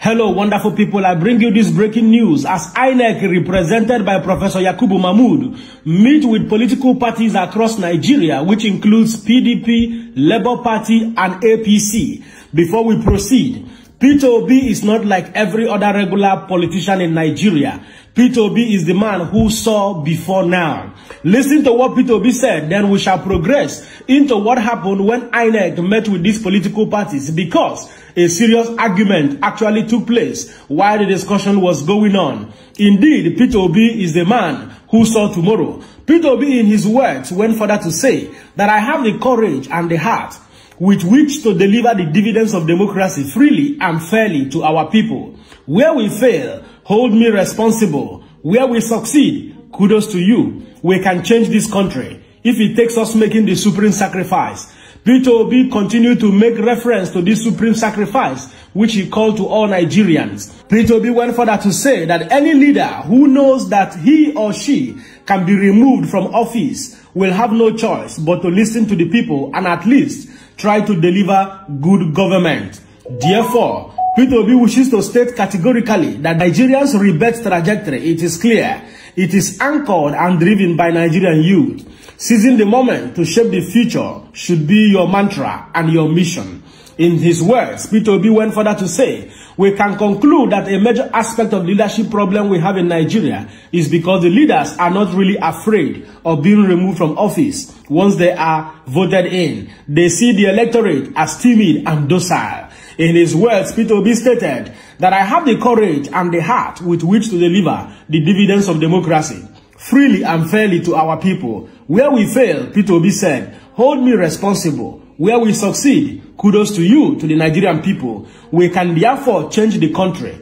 Hello, wonderful people. I bring you this breaking news as INEC, represented by Professor Yakubu Mahmood, meet with political parties across Nigeria, which includes PDP, Labour Party, and APC. Before we proceed, Peter Obi is not like every other regular politician in Nigeria. Peter Obi is the man who saw before now. Listen to what Peter Obi said, then we shall progress into what happened when INEC met with these political parties, because a serious argument actually took place while the discussion was going on. Indeed, Peter Obi is the man who saw tomorrow. Peter Obi, in his words, went further to say that I have the courage and the heart with which to deliver the dividends of democracy freely and fairly to our people. Where we fail, hold me responsible. Where we succeed, kudos to you. We can change this country if it takes us making the supreme sacrifice. Peter Obi continued to make reference to this supreme sacrifice, which he called to all Nigerians. Peter Obi went further to say that any leader who knows that he or she can be removed from office will have no choice but to listen to the people and at least try to deliver good government. Therefore, Peter Obi wishes to state categorically that Nigerians' rebirth trajectory, it is clear, it is anchored and driven by Nigerian youth. Seizing the moment to shape the future should be your mantra and your mission. In his words, Peter Obi went further to say, we can conclude that a major aspect of the leadership problem we have in Nigeria is because the leaders are not really afraid of being removed from office once they are voted in. They see the electorate as timid and docile. In his words, Peter Obi stated that I have the courage and the heart with which to deliver the dividends of democracy freely and fairly to our people. Where we fail, Peter Obi said, hold me responsible. Where we succeed, kudos to you, to the Nigerian people. We can therefore change the country,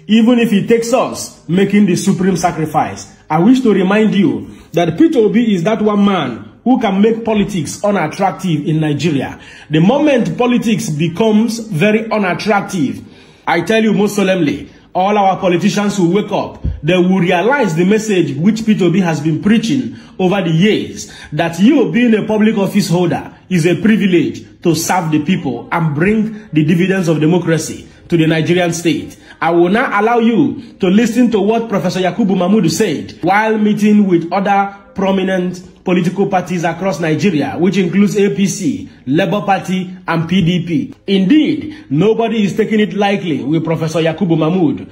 even if it takes us making the supreme sacrifice. I wish to remind you that Peter Obi is that one man who can make politics unattractive in Nigeria. The moment politics becomes very unattractive, I tell you most solemnly, all our politicians will wake up. They will realize the message which Peter Obi has been preaching over the years, that you being a public office holder is a privilege to serve the people and bring the dividends of democracy to the Nigerian state. I will now allow you to listen to what Professor Yakubu Mahmood said while meeting with other prominent political parties across Nigeria, which includes APC, Labour Party, and PDP. Indeed, nobody is taking it lightly with Professor Yakubu Mahmood,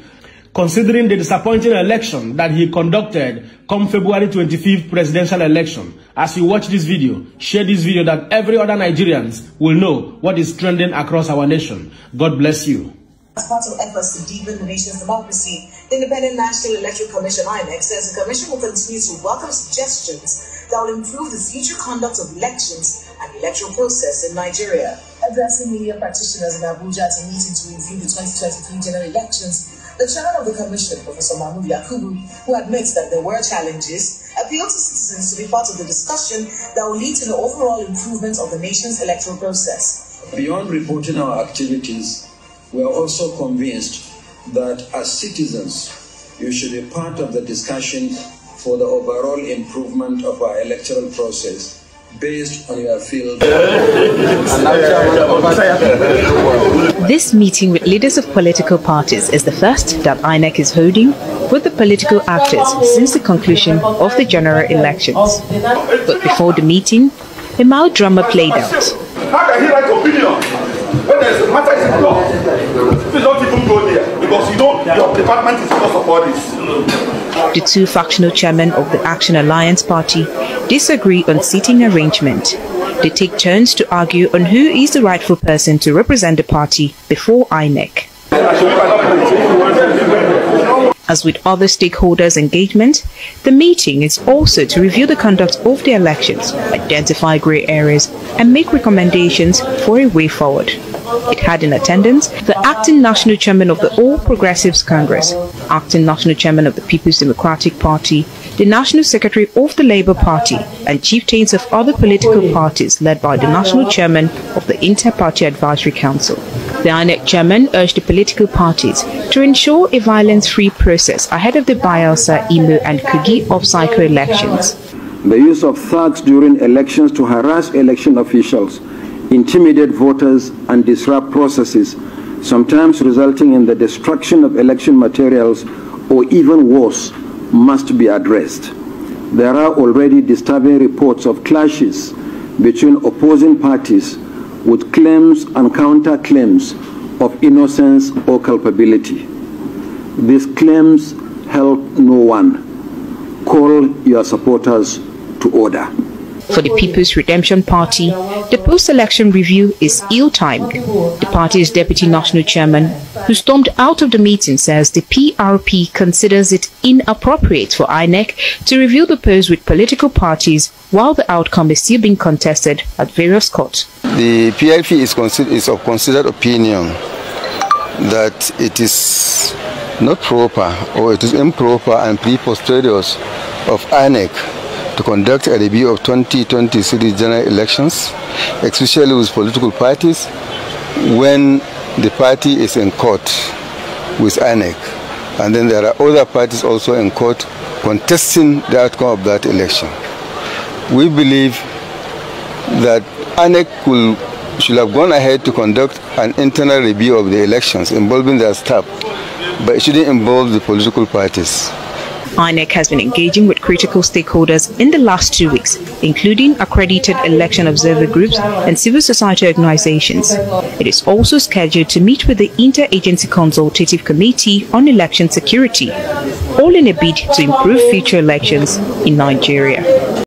considering the disappointing election that he conducted come February 25th presidential election. As you watch this video, share this video that every other Nigerians will know what is trending across our nation. God bless you. As part of efforts to deepen the nation's democracy, the Independent National Electoral Commission (INEC) says the commission will continue to welcome suggestions that will improve the future conduct of elections and electoral process in Nigeria. Addressing media practitioners in Abuja at a meeting to review the 2023 general elections, the chairman of the commission, Professor Mahmood Yakubu, who admits that there were challenges, appealed to citizens to be part of the discussion that will lead to the overall improvement of the nation's electoral process. Beyond reporting our activities, we are also convinced that as citizens, you should be part of the discussion for the overall improvement of our electoral process based on your field. This meeting with leaders of political parties is the first that INEC is holding with the political actors since the conclusion of the general elections. But before the meeting, a mild drama played out. How can he write opinion when there's a matter is in law? Please don't even go there, because you know your department is not support this. The two factional chairmen of the Action Alliance party disagree on seating arrangement. They take turns to argue on who is the rightful person to represent the party before INEC. As with other stakeholders' engagement, the meeting is also to review the conduct of the elections, identify grey areas, and make recommendations for a way forward. It had in attendance the acting national chairman of the All Progressives Congress, acting national chairman of the People's Democratic Party, the national secretary of the Labour Party, and chieftains of other political parties led by the national chairman of the Inter-Party Advisory Council. The INEC chairman urged the political parties to ensure a violence-free process ahead of the Bayelsa, Imo, and Kogi off-cycle elections. The use of thugs during elections to harass election officials, intimidate voters, and disrupt processes sometimes resulting in the destruction of election materials or even worse, must be addressed. There are already disturbing reports of clashes between opposing parties with claims and counter-claims of innocence or culpability. These claims help no one. Call your supporters to order. For the People's Redemption Party, the post-election review is ill-timed. The party's deputy national chairman, who stormed out of the meeting, says the PRP considers it inappropriate for INEC to review the polls with political parties while the outcome is still being contested at various courts. The PRP is of considered opinion that it is not proper or it is improper and preposterous of INEC to conduct a review of 2023 general elections, especially with political parties, when the party is in court with INEC. And then there are other parties also in court contesting the outcome of that election. We believe that INEC should have gone ahead to conduct an internal review of the elections involving their staff, but it shouldn't involve the political parties. INEC has been engaging with critical stakeholders in the last 2 weeks, including accredited election observer groups and civil society organizations. It is also scheduled to meet with the Interagency Consultative Committee on Election Security, all in a bid to improve future elections in Nigeria.